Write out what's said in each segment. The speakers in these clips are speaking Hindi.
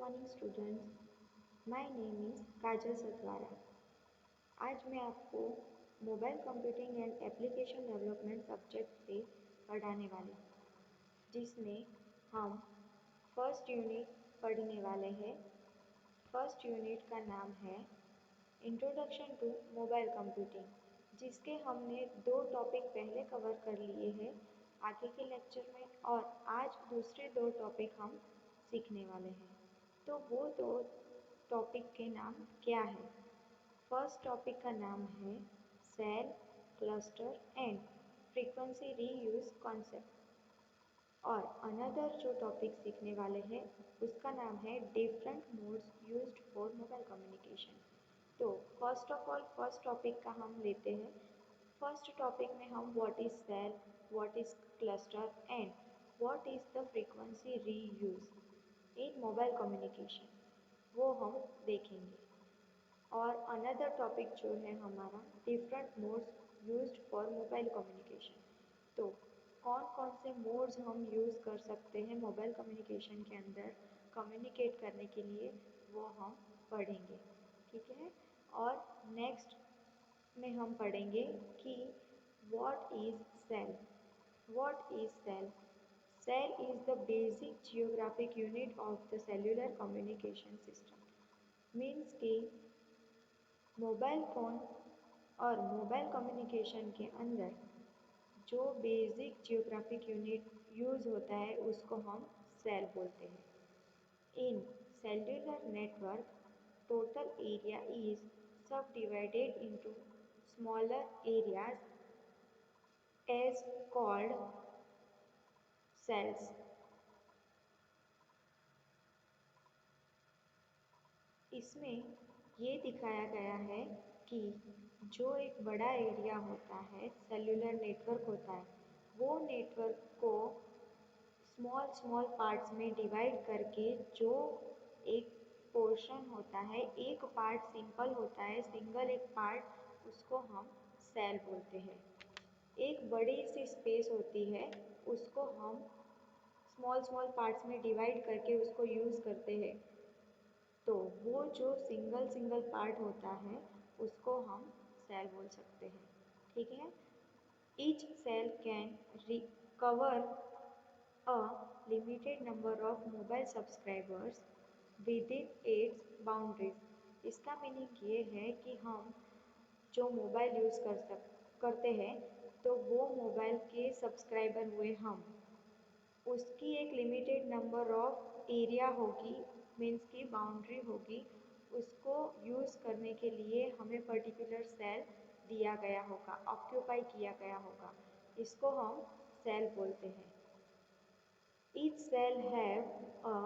morning students. My name is Kajal Satwara. आज मैं आपको mobile computing and application development subject से पढ़ाने वाली हूँ, जिसमें हम फर्स्ट यूनिट पढ़ने वाले हैं। फर्स्ट यूनिट का नाम है इंट्रोडक्शन टू मोबाइल कंप्यूटिंग, जिसके हमने 2 टॉपिक पहले कवर कर लिए हैं आगे के लेक्चर में, और आज दूसरे 2 टॉपिक हम सीखने वाले हैं। तो वो 2 टॉपिक के नाम क्या है? फर्स्ट टॉपिक का नाम है cell, cluster and frequency reuse concept, और अनदर जो टॉपिक सीखने वाले हैं उसका नाम है different modes used for mobile communication. तो first of all first topic का हम लेते हैं। फर्स्ट टॉपिक में हम what is cell, what is cluster and what is the frequency reuse in mobile communication, वो हम देखेंगे। और अनदर टॉपिक जो है हमारा different modes used for mobile communication. तो कौन कौन से मोड्स हम यूज़ कर सकते हैं मोबाइल कम्युनिकेशन के अंदर कम्युनिकेट करने के लिए, वो हम पढ़ेंगे। ठीक है। और नेक्स्ट में हम पढ़ेंगे कि what is cell. What is cell? Cell is the basic geographic unit of the cellular communication system. Means कि मोबाइल फ़ोन और मोबाइल कम्युनिकेशन के अंदर जो बेसिक जियोग्राफिक यूनिट यूज़ होता है उसको हम सेल बोलते हैं। इन cellular network, total area is subdivided into smaller areas as called cells. इसमें ये दिखाया गया है कि जो एक बड़ा एरिया होता है, सेल्यूलर नेटवर्क होता है, वो नेटवर्क को स्मॉल स्मॉल पार्ट्स में डिवाइड करके जो एक पोर्शन होता है, एक पार्ट सिंपल होता है, सिंगल एक पार्ट, उसको हम सेल बोलते हैं। एक बड़ी सी स्पेस होती है, उसको हम स्मॉल स्मॉल पार्ट्स में डिवाइड करके उसको यूज़ करते हैं। तो वो जो सिंगल सिंगल पार्ट होता है उसको हम सेल बोल सकते हैं। ठीक है। Each cell can cover a limited number of mobile subscribers within its boundaries. इसका मीनिंग ये है कि हम जो मोबाइल यूज़ करते हैं तो वो मोबाइल के सब्सक्राइबर हुए हम, उसकी एक लिमिटेड नंबर ऑफ एरिया होगी, मीन्स की बाउंड्री होगी, उसको यूज़ करने के लिए हमें पर्टिकुलर सेल दिया गया होगा, ऑक्यूपाई किया गया होगा, इसको हम सेल बोलते हैं। Each cell have a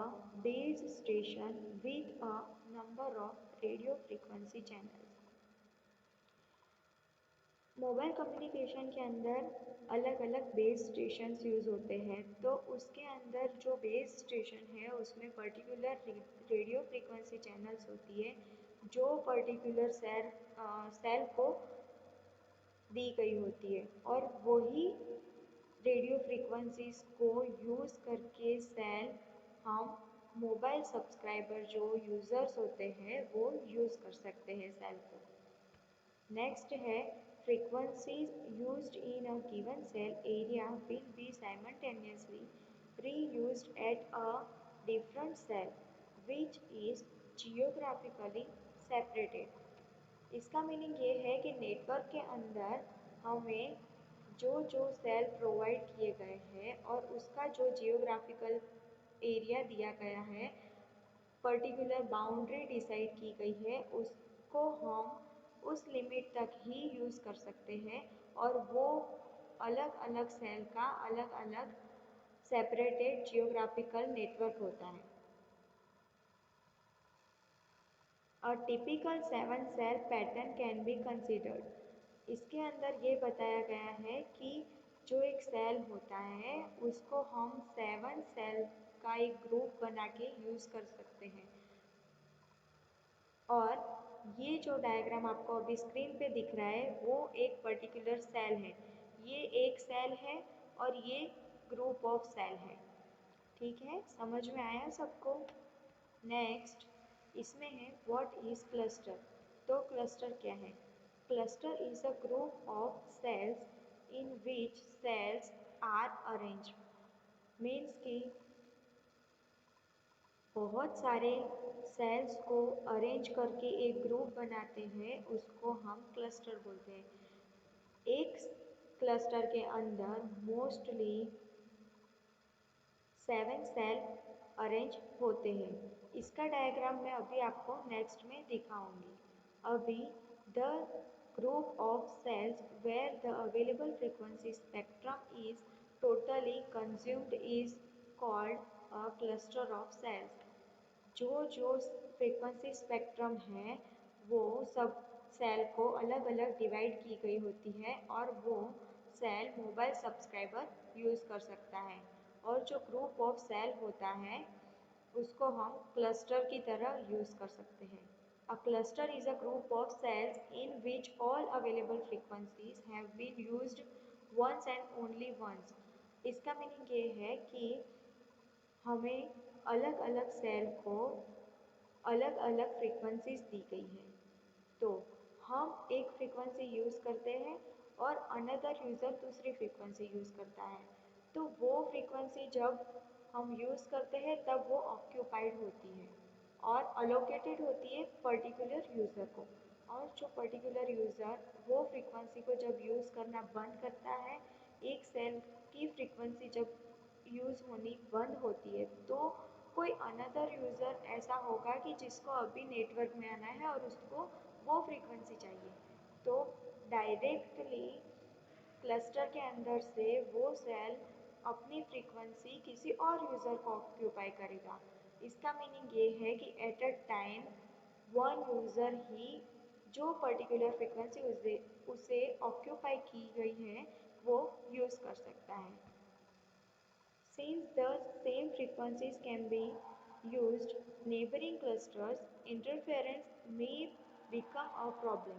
base station with a number of radio frequency channels. Mobile communication के अंदर अलग अलग बेस स्टेशन यूज़ होते हैं। तो उसके अंदर जो बेस स्टेशन है उसमें पर्टिकुलर रेडियो फ्रीक्वेंसी चैनल्स होती है जो पर्टिकुलर सेल को दी गई होती है, और वही रेडियो फ्रीक्वेंसीज को यूज़ करके सेल हम मोबाइल सब्सक्राइबर जो यूज़र्स होते हैं वो यूज़ कर सकते हैं सेल को। नेक्स्ट है frequencies used in a given cell area will be simultaneously reused at a different cell which is geographically separated. इसका मीनिंग ये है कि नेटवर्क के अंदर हमें जो जो सेल प्रोवाइड किए गए हैं और उसका जो जियोग्राफिकल एरिया दिया गया है, पर्टिकुलर बाउंड्री डिसाइड की गई है, उसको हम उस लिमिट तक ही यूज़ कर सकते हैं, और वो अलग अलग सेल का अलग अलग सेपरेटेड जियोग्राफिकल नेटवर्क होता है। A typical 7 cell pattern can be considered. इसके अंदर ये बताया गया है कि जो एक सेल होता है उसको हम 7 सेल का एक ग्रुप बना के यूज़ कर सकते हैं। और ये जो डायग्राम आपको अभी स्क्रीन पे दिख रहा है वो एक पर्टिकुलर सेल है, ये एक सेल है और ये ग्रुप ऑफ सेल है। ठीक है, समझ में आया सबको? नेक्स्ट इसमें है व्हाट इज क्लस्टर। तो क्लस्टर क्या है? Cluster is a group of cells in which cells are arrange. Means कि बहुत सारे सेल्स को अरेंज करके एक ग्रुप बनाते हैं, उसको हम क्लस्टर बोलते हैं। एक क्लस्टर के अंदर मोस्टली 7 सेल अरेंज होते हैं। इसका डायग्राम मैं अभी आपको नेक्स्ट में दिखाऊंगी। अभी the group of cells where the available frequency spectrum is totally consumed is called a cluster of cells. जो जो फ्रीक्वेंसी स्पेक्ट्रम है वो सब सेल को अलग अलग डिवाइड की गई होती है और वो सेल मोबाइल सब्सक्राइबर यूज़ कर सकता है। और जो ग्रुप ऑफ सेल होता है उसको हम क्लस्टर की तरह यूज़ कर सकते हैं। A cluster is a group of cells in which all available frequencies have been used once and only once. इसका मीनिंग ये है कि हमें अलग अलग सेल को अलग अलग फ्रीक्वेंसीज दी गई है। तो हम एक फ्रीक्वेंसी यूज़ करते हैं और अनदर यूज़र दूसरी फ्रीक्वेंसी यूज़ करता है। तो वो फ्रीक्वेंसी जब हम यूज़ करते हैं तब वो ऑक्यूपाइड होती है और अलोकेटेड होती है पर्टिकुलर यूज़र को। और जो पर्टिकुलर यूज़र वो फ्रीक्वेंसी को जब यूज़ करना बंद करता है, एक सेल की फ्रीक्वेंसी जब यूज़ होनी बंद होती है तो कोई अनदर यूज़र ऐसा होगा कि जिसको अभी नेटवर्क में आना है और उसको वो फ्रीक्वेंसी चाहिए। तो डायरेक्टली क्लस्टर के अंदर से वो सेल अपनी फ्रीक्वेंसी किसी और यूज़र को ऑक्यूपाई करेगा। इसका मीनिंग ये है कि at a time one user ही जो पर्टिकुलर फ्रीक्वेंसी उसे उसे ऑक्यूपाई की गई है वो यूज़ कर सकता है। Since the same frequencies can be used neighboring clusters, interference may become a problem.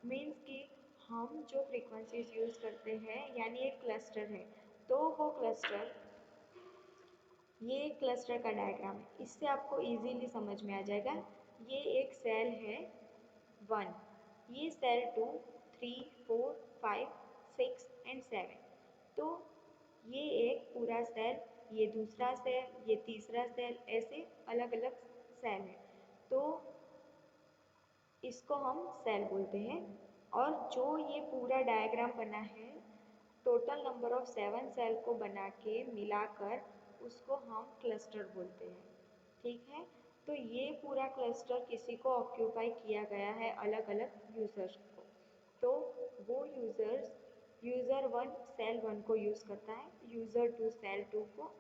Means कि हम जो frequencies use करते हैं यानी एक cluster है, तो वो cluster ये एक क्लस्टर का डायग्राम है, इससे आपको इजीली समझ में आ जाएगा। ये एक सेल है 1, ये सेल 2, 3, 4, 5, 6 एंड 7। तो ये एक पूरा सेल, ये दूसरा सेल, ये तीसरा सेल, ऐसे अलग अलग सेल है। तो इसको हम सेल बोलते हैं। और जो ये पूरा डायग्राम बना है टोटल नंबर ऑफ 7 सेल को बना के मिलाकर उसको हम क्लस्टर बोलते हैं। ठीक है, तो ये पूरा क्लस्टर किसी को ऑक्यूपाई किया गया है अलग अलग यूजर्स को। तो वो यूज़र 1 सेल 1 को यूज़ करता है, यूज़र 2 सेल 2 को,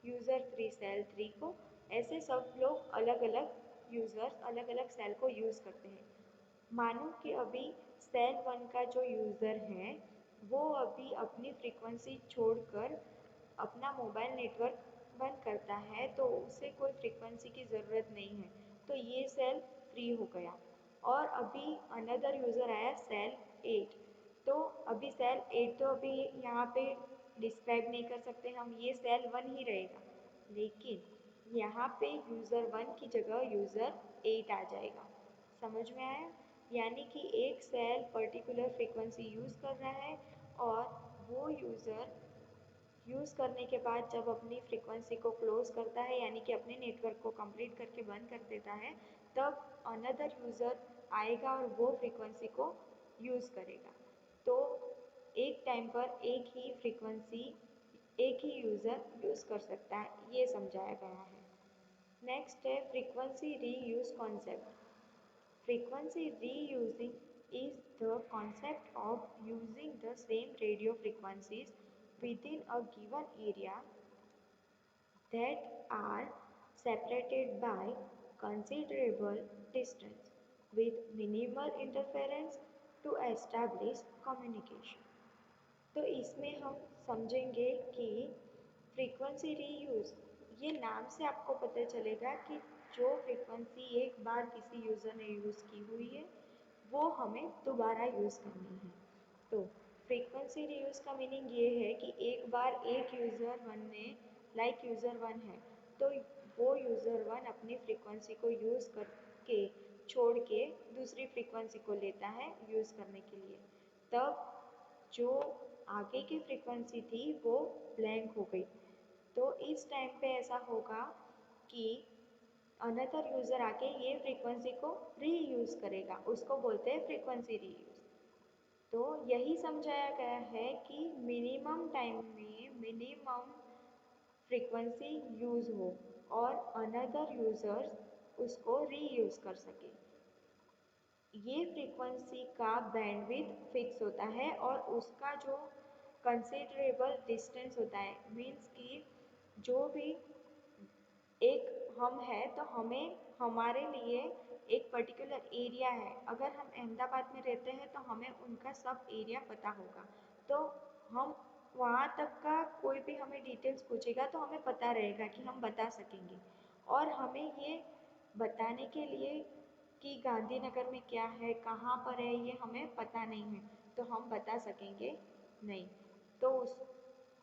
यूज़र 3 सेल 3 को, ऐसे सब लोग अलग अलग यूज़र्स अलग अलग सेल को यूज़ करते हैं। मानो कि अभी सेल 1 का जो यूज़र है वो अभी अपनी फ्रीक्वेंसी छोड़कर अपना मोबाइल नेटवर्क बंद करता है तो उसे कोई फ्रीक्वेंसी की ज़रूरत नहीं है, तो ये सेल फ्री हो गया। और अभी अनदर यूज़र आया सेल 8। तो अभी सेल 8 तो अभी यहाँ पे डिस्क्राइब नहीं कर सकते हम, ये सेल 1 ही रहेगा। लेकिन यहाँ पे यूज़र 1 की जगह यूज़र 8 आ जाएगा। समझ में आया? यानी कि एक सेल पर्टिकुलर फ्रीक्वेंसी यूज़ कर रहा है और वो यूज़र यूज़ करने के बाद जब अपनी फ्रीक्वेंसी को क्लोज करता है यानी कि अपने नेटवर्क को कंप्लीट करके बंद कर देता है, तब अनदर यूज़र आएगा और वो फ्रीक्वेंसी को यूज़ करेगा। तो एक टाइम पर एक ही फ्रीक्वेंसी एक ही यूज़र यूज़ कर सकता है, ये समझाया गया है। नेक्स्ट है frequency reuse concept. Frequency reusing is the concept of using the same radio frequencies within a given area that are separated by considerable distance with minimal interference to establish communication. तो इसमें हम समझेंगे कि फ्रीक्वेंसी रीयूज़, ये नाम से आपको पता चलेगा कि जो फ्रीक्वेंसी एक बार किसी यूज़र ने यूज़ की हुई है वो हमें दोबारा यूज़ करनी है। तो फ्रीक्वेंसी रीयूज़ का मीनिंग ये है कि एक बार एक यूज़र वन ने यूज़र वन है तो वो यूज़र वन अपनी फ्रीक्वेंसी को यूज़ करके छोड़ के दूसरी फ्रीक्वेंसी को लेता है यूज़ करने के लिए, तब जो आगे की फ्रीक्वेंसी थी वो ब्लैंक हो गई। तो इस टाइम पे ऐसा होगा कि अनदर यूज़र आके ये फ्रीक्वेंसी को रीयूज़ करेगा, उसको बोलते हैं फ्रीक्वेंसी रीयूज़। तो यही समझाया गया है कि मिनिमम टाइम में मिनिमम फ्रीक्वेंसी यूज़ हो और अनदर यूज़र्स उसको रीयूज़ कर सके। ये फ्रीक्वेंसी का बैंडविड्थ फिक्स होता है और उसका जो कंसिडरेबल डिस्टेंस होता है, मीन्स कि जो भी एक हम है तो हमें हमारे लिए एक पर्टिकुलर एरिया है, अगर हम अहमदाबाद में रहते हैं तो हमें उनका सब एरिया पता होगा, तो हम वहाँ तक का कोई भी हमें डिटेल्स पूछेगा तो हमें पता रहेगा कि हम बता सकेंगे। और हमें ये बताने के लिए कि गांधीनगर में क्या है कहाँ पर है ये हमें पता नहीं है तो हम बता सकेंगे नहीं। तो उस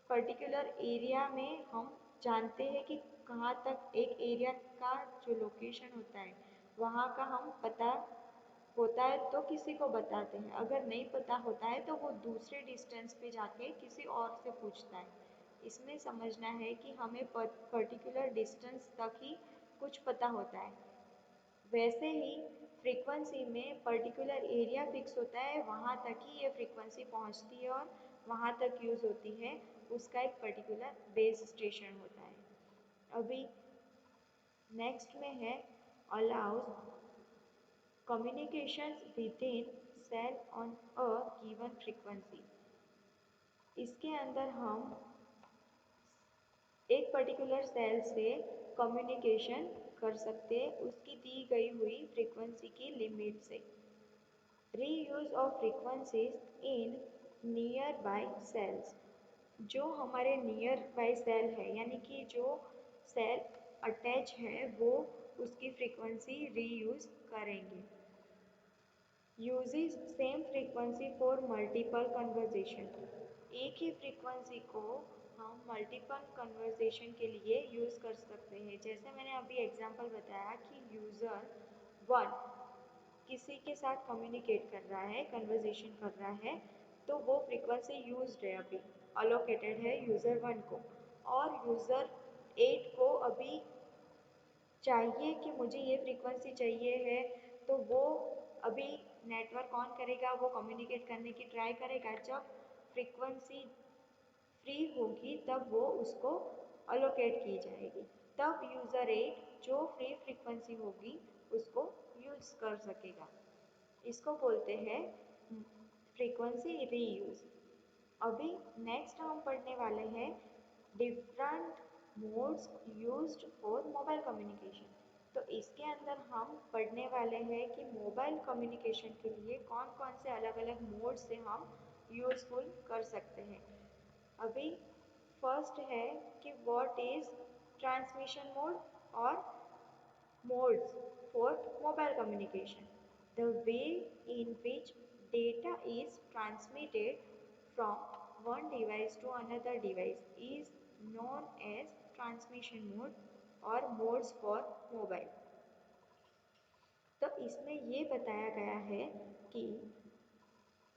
पर्टिकुलर एरिया में हम जानते हैं कि कहाँ तक एक एरिया का जो लोकेशन होता है वहाँ का हम पता होता है तो किसी को बताते हैं, अगर नहीं पता होता है तो वो दूसरे डिस्टेंस पे जाके किसी और से पूछता है। इसमें समझना है कि हमें पर्टिकुलर डिस्टेंस तक ही कुछ पता होता है, वैसे ही फ्रीक्वेंसी में पर्टिकुलर एरिया फिक्स होता है, वहाँ तक ही ये फ्रीक्वेंसी पहुँचती है और वहाँ तक यूज़ होती है, उसका एक पर्टिकुलर बेस स्टेशन होता है। अभी नेक्स्ट में है allows communications within cell on a given frequency. इसके अंदर हम एक पर्टिकुलर सेल से कम्युनिकेशन कर सकते हैं उसकी दी गई हुई फ्रीक्वेंसी की लिमिट से। Reuse of frequencies in nearby cells, जो हमारे नियर बाय सेल है यानी कि जो सेल अटैच है वो उसकी फ्रीक्वेंसी रीयूज करेंगे। Uses same frequency for multiple conversation, एक ही फ्रीक्वेंसी को हम मल्टीपल कन्वर्सेशन के लिए यूज़ कर सकते हैं। जैसे मैंने अभी एग्जांपल बताया कि यूज़र वन किसी के साथ कम्युनिकेट कर रहा है कन्वर्सेशन कर रहा है तो वो फ्रीक्वेंसी यूज्ड है अभी अलोकेटेड है यूज़र वन को, और यूज़र एट को अभी चाहिए कि मुझे ये फ्रीक्वेंसी चाहिए है तो वो अभी नेटवर्क ऑन करेगा, वो कम्युनिकेट करने की ट्राई करेगा, जब फ्रीक्वेंसी फ्री होगी तब वो उसको अलोकेट की जाएगी, तब यूज़र एक जो फ्री फ्रीक्वेंसी होगी उसको यूज़ कर सकेगा। इसको बोलते हैं फ्रीक्वेंसी रीयूज। अभी नेक्स्ट हम पढ़ने वाले हैं different modes used for mobile communication. तो इसके अंदर हम पढ़ने वाले हैं कि मोबाइल कम्युनिकेशन के लिए कौन कौन से अलग अलग मोड से हम यूज़फुल कर सकते हैं। अभी फर्स्ट है कि व्हाट इज ट्रांसमिशन मोड और modes for mobile communication. The way in which data is transmitted from one device to another device is known as transmission mode or modes for mobile. तो इसमें ये बताया गया है कि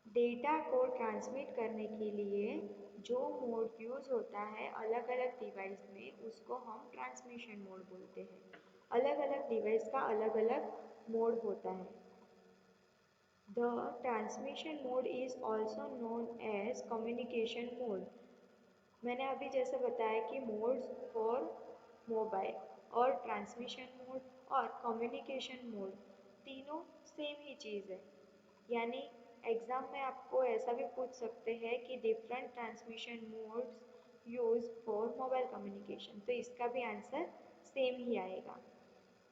डेटा को ट्रांसमिट करने के लिए जो मोड यूज़ होता है अलग अलग डिवाइस में उसको हम ट्रांसमिशन मोड बोलते हैं। अलग अलग डिवाइस का अलग अलग मोड होता है। The transmission mode is also known as communication mode. मैंने अभी जैसे बताया कि मोड्स फॉर मोबाइल और ट्रांसमिशन मोड और कम्युनिकेशन मोड तीनों सेम ही चीज़ है, यानी एग्ज़ाम में आपको ऐसा भी पूछ सकते हैं कि different transmission modes use for mobile communication, तो इसका भी आंसर सेम ही आएगा।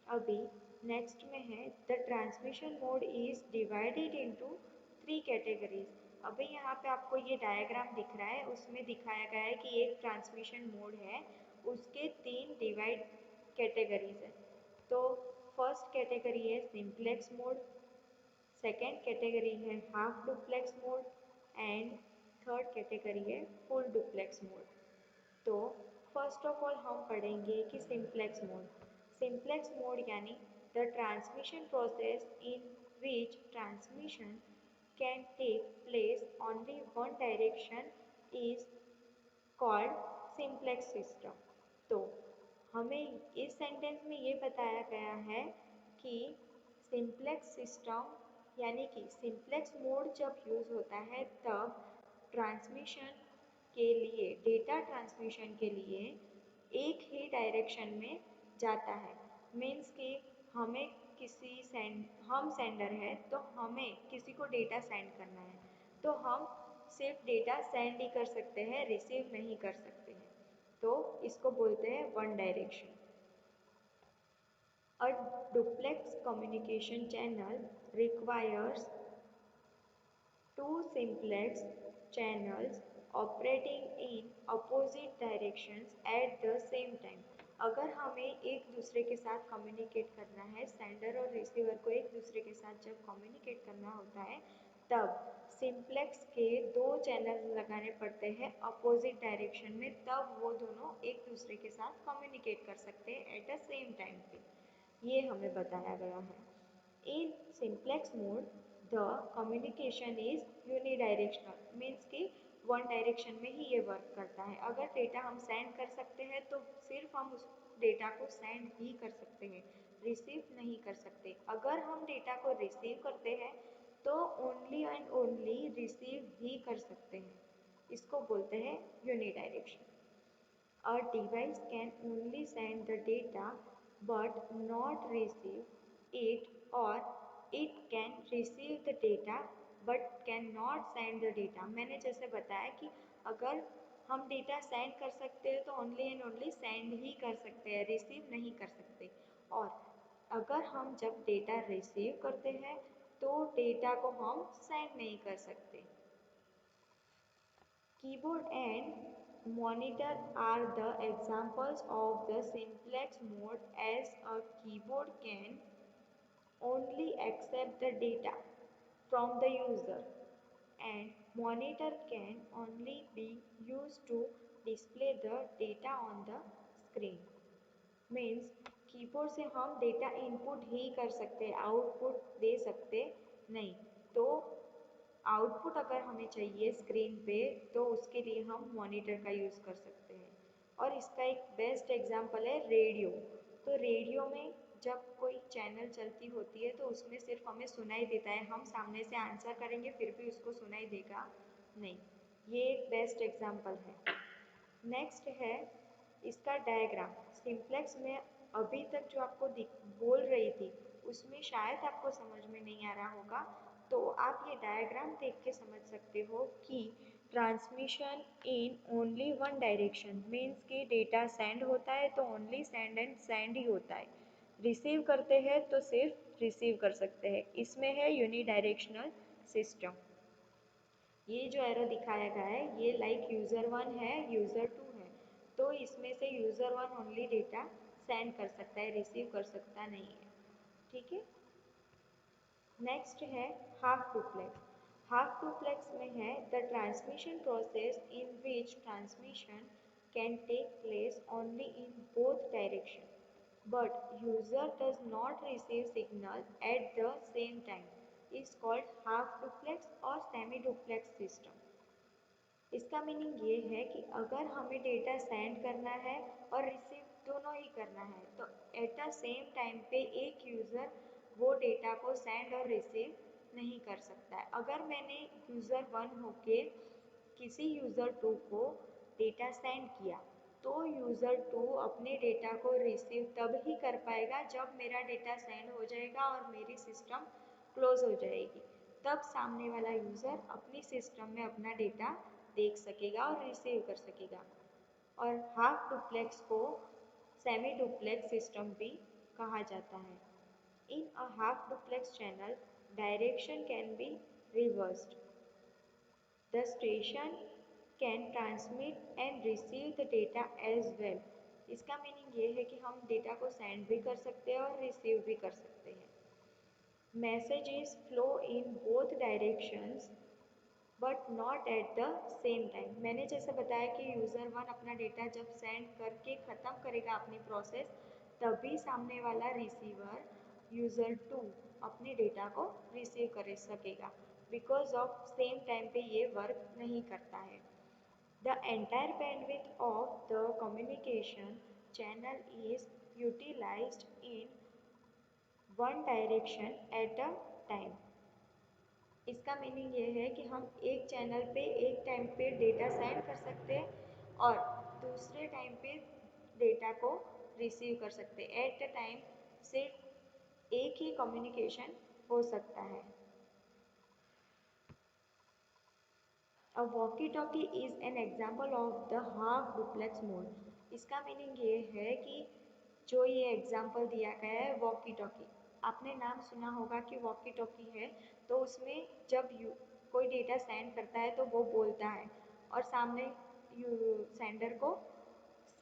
अभी नेक्स्ट में है the transmission mode is divided into three categories. अभी यहाँ पे आपको ये डायग्राम दिख रहा है, उसमें दिखाया गया है कि एक ट्रांसमिशन मोड है उसके तीन डिवाइड कैटेगरीज है। तो फर्स्ट कैटेगरी है सिंप्लेक्स मोड, सेकेंड कैटेगरी है half duplex mode and third category है फुल डुप्लेक्स मोड। तो फर्स्ट ऑफ ऑल हम पढ़ेंगे कि सिंप्लेक्स मोड। सिंप्लेक्स मोड यानी the transmission process in which transmission can take place only one direction is called simplex system. तो हमें इस सेंटेंस में ये बताया गया है कि सिंप्लेक्स सिस्टम यानी कि सिंप्लेक्स मोड जब यूज होता है तब ट्रांसमिशन के लिए डेटा ट्रांसमिशन के लिए एक ही डायरेक्शन में जाता है। मीन्स कि हमें हम सेंडर है तो हमें किसी को डेटा सेंड करना है तो हम सिर्फ डेटा सेंड ही कर सकते हैं, रिसीव नहीं कर सकते हैं। तो इसको बोलते हैं one direction. A duplex communication channel requires two simplex channels operating in opposite directions at the same time। अगर हमें एक दूसरे के साथ कम्युनिकेट करना है, सेंडर और रिसीवर को एक दूसरे के साथ जब कम्युनिकेट करना होता है तब सिंप्लेक्स के दो चैनल लगाने पड़ते हैं अपोजिट डायरेक्शन में, तब वो दोनों एक दूसरे के साथ कम्युनिकेट कर सकते हैं एट द सेम टाइम पे। ये हमें बताया गया है। In simplex mode the communication is unidirectional. Means कि वन डायरेक्शन में ही ये वर्क करता है। अगर डेटा हम सेंड कर सकते हैं तो सिर्फ हम उस डेटा को सेंड ही कर सकते हैं, रिसीव नहीं कर सकते। अगर हम डेटा को रिसीव करते हैं तो ओनली एंड ओनली रिसीव ही कर सकते हैं। इसको बोलते हैं यूनिडायरेक्शन। A device can only send the data but not receive it, or it can receive the data but cannot send the data। मैंने जैसे बताया कि अगर हम डेटा सेंड कर सकते हैं तो ओनली एंड ओनली सेंड ही कर सकते हैं, रिसीव नहीं कर सकते। और अगर हम जब डेटा रिसीव करते हैं तो डेटा को हम सेंड नहीं कर सकते। Keyboard and monitor are the examples of the simplex mode, as a keyboard can only accept the data from the user and monitor can only be used to display the data on the screen। Means keyboard से हम डेटा इनपुट ही कर सकते हैं, आउटपुट दे सकते नहीं। तो आउटपुट अगर हमें चाहिए स्क्रीन पे तो उसके लिए हम मॉनिटर का यूज़ कर सकते हैं। और इसका एक बेस्ट एग्जांपल है रेडियो। तो रेडियो में जब कोई चैनल चलती होती है तो उसमें सिर्फ हमें सुनाई देता है, हम सामने से आंसर करेंगे फिर भी उसको सुनाई देगा नहीं। ये एक बेस्ट एग्जांपल है। नेक्स्ट है इसका डायग्राम। सिंप्लेक्स में अभी तक जो आपको बोल रही थी उसमें शायद आपको समझ में नहीं आ रहा होगा, तो आप ये डायग्राम देख के समझ सकते हो कि transmission in only one direction means कि डेटा सेंड होता है तो ओनली सेंड एंड सेंड ही होता है, रिसीव करते हैं तो सिर्फ रिसीव कर सकते हैं। इसमें है यूनिडायरेक्शनल सिस्टम। ये जो एरो दिखाया गया है ये लाइक यूज़र वन है, यूज़र टू है। तो इसमें से user one only data send कर सकता है, रिसीव कर सकता नहीं है। ठीक है। नेक्स्ट है हाफ डुप्लेक्स। हाफ डुप्लेक्स में है the transmission process in which transmission can take place only in both direction but user does not receive signal at the same time is called half duplex और सेमी डुप्लेक्स सिस्टम। इसका मीनिंग ये है कि अगर हमें डेटा सेंड करना है और रिसीव दोनों ही करना है तो एट द सेम टाइम पे एक यूज़र वो डेटा को सेंड और रिसीव नहीं कर सकता है। अगर मैंने यूज़र वन होके किसी यूज़र टू को डेटा सेंड किया तो यूज़र टू अपने डेटा को रिसीव तब ही कर पाएगा जब मेरा डेटा सेंड हो जाएगा और मेरी सिस्टम क्लोज हो जाएगी। तब सामने वाला यूज़र अपनी सिस्टम में अपना डेटा देख सकेगा और रिसीव कर सकेगा। और हाफ डुप्लेक्स को सेमी डुप्लेक्स सिस्टम भी कहा जाता है। In a half duplex channel direction can be reversed. The station can transmit and receive the data as well. इसका मीनिंग ये है कि हम डेटा को सेंड भी कर सकते हैं और रिसीव भी कर सकते हैं। Messages flow in both directions but not at the same time. मैंने जैसे बताया कि यूज़र वन अपना डेटा जब सेंड करके ख़त्म करेगा अपनी प्रोसेस, तभी सामने वाला रिसीवर यूज़र टू अपने डेटा को रिसीव कर सकेगा। बिकॉज ऑफ सेम टाइम पे ये वर्क नहीं करता है। The entire bandwidth of the communication channel is utilized in one direction at a time. इसका मीनिंग ये है कि हम एक चैनल पे एक टाइम पे डेटा सेंड कर सकते हैं और दूसरे टाइम पे डेटा को रिसीव कर सकते हैं। एट अ टाइम सिर्फ एक ही कम्युनिकेशन हो सकता है। A walkie talkie is an example of the half duplex mode. इसका मीनिंग ये है कि जो ये एग्जाम्पल दिया गया है वॉकी टॉकी, आपने नाम सुना होगा कि वॉकी टॉकी है, तो उसमें जब कोई डेटा सेंड करता है तो वो बोलता है और सामने सेंडर को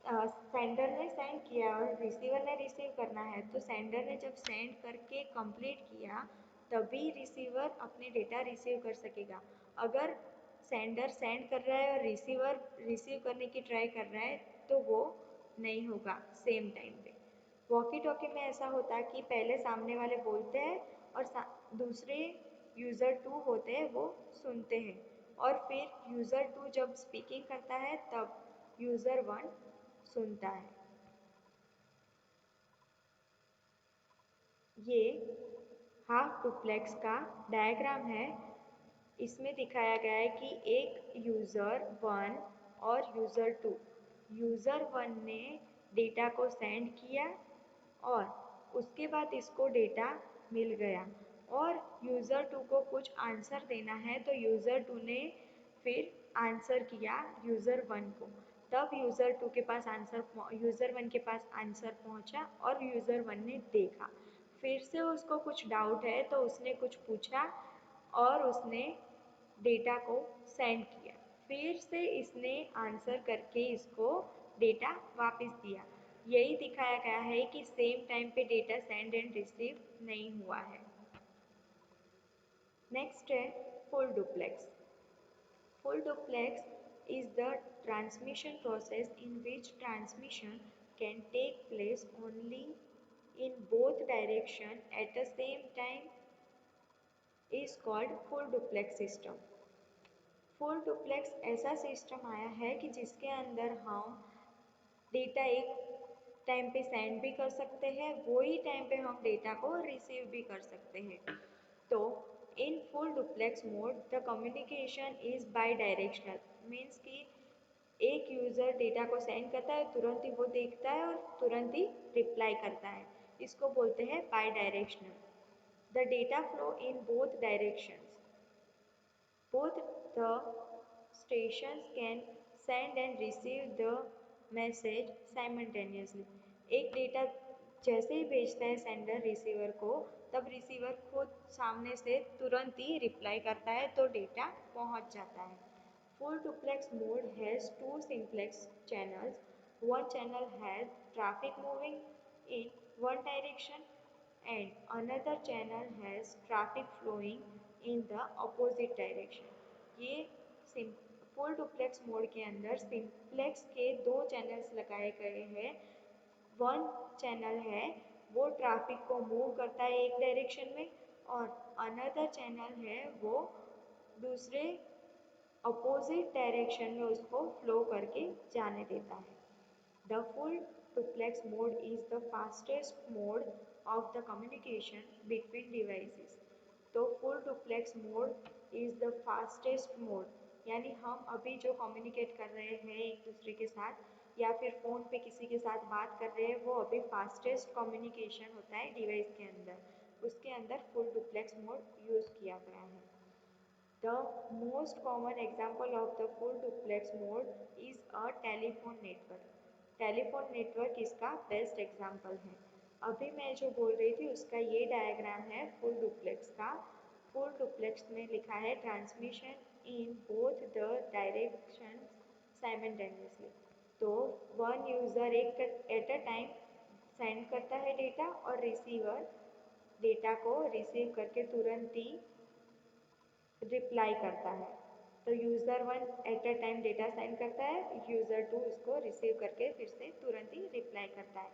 सेंडर ने सेंड किया और रिसीवर ने रिसीव करना है, तो सेंडर ने जब सेंड करके कंप्लीट किया तभी रिसीवर अपने डेटा रिसीव कर सकेगा। अगर सेंडर सेंड कर रहा है और रिसीवर रिसीव करने की ट्राई कर रहा है तो वो नहीं होगा सेम टाइम पे। वॉकी टॉकी में ऐसा होता है कि पहले सामने वाले बोलते हैं और दूसरे यूज़र टू होते हैं वो सुनते हैं, और फिर यूज़र टू जब स्पीकिंग करता है तब यूज़र वन सुनता है। ये हाफ डुप्लेक्स का डायग्राम है। इसमें दिखाया गया है कि एक यूज़र वन और यूज़र टू, यूज़र वन ने डेटा को सेंड किया और उसके बाद इसको डेटा मिल गया और यूज़र टू को कुछ आंसर देना है, तो यूज़र टू ने फिर आंसर किया यूज़र वन को, तब यूज़र टू के पास आंसर यूज़र वन के पास आंसर पहुंचा और यूज़र वन ने देखा। फिर से उसको कुछ डाउट है तो उसने कुछ पूछा और उसने डेटा को सेंड किया, फिर से इसने आंसर करके इसको डेटा वापस दिया। यही दिखाया गया है कि सेम टाइम पे डेटा सेंड एंड रिसीव नहीं हुआ है। नेक्स्ट है full duplex. Full duplex is the transmission process in which transmission can take place only in both directions at the same time is called full duplex system. Full duplex ऐसा सिस्टम आया है कि जिसके अंदर हम डेटा एक टाइम पे सेंड भी कर सकते हैं, वही टाइम पे हम डेटा को रिसीव भी कर सकते हैं। तो in full duplex mode the communication is by directional, means कि एक यूज़र डेटा को सेंड करता है, तुरंत ही वो देखता है और तुरंत ही रिप्लाई करता है। इसको बोलते हैं by directional. The data flow in both directions, both the stations can send and receive the message simultaneously। एक डेटा जैसे ही भेजता है सेंडर रिसीवर को, तब रिसीवर खुद सामने से तुरंत ही रिप्लाई करता है तो डेटा पहुंच जाता है। Full duplex mode has two simplex channels. One channel has traffic moving in one direction and another channel has traffic flowing in the opposite direction। ये फुल डुप्लेक्स मोड के अंदर सिंप्लेक्स के दो चैनल्स लगाए गए हैं। वन चैनल है वो ट्रैफिक को मूव करता है एक डायरेक्शन में और अनदर चैनल है वो दूसरे अपोजिट डायरेक्शन में उसको फ्लो करके जाने देता है। The full duplex mode is the fastest mode of the communication between devices। तो full duplex mode is the fastest mode, यानी हम अभी जो communicate कर रहे हैं एक दूसरे के साथ या फिर फ़ोन पे किसी के साथ बात कर रहे हैं, वो अभी fastest communication होता है डिवाइस के अंदर, उसके अंदर full duplex mode यूज़ किया गया है। The most common example of the full duplex mode is a telephone network। Telephone network इसका बेस्ट एग्जाम्पल है। अभी मैं जो बोल रही थी उसका ये डायग्राम है फुल डुप्लेक्स का। फुल डुप्लेक्स में लिखा है transmission in both the direction simultaneously. तो वन यूज़र एक एट अ टाइम सेंड करता है डेटा और रिसीवर डेटा को रिसीव करके तुरंत ही रिप्लाई करता है। तो user one at a time data sign करता है, यूज़र टू उसको रिसीव करके फिर से तुरंत ही रिप्लाई करता है।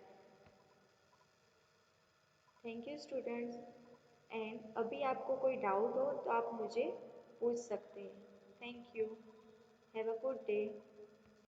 Thank you students. एंड अभी आपको कोई डाउट हो तो आप मुझे पूछ सकते हैं। Thank you. Have a good day.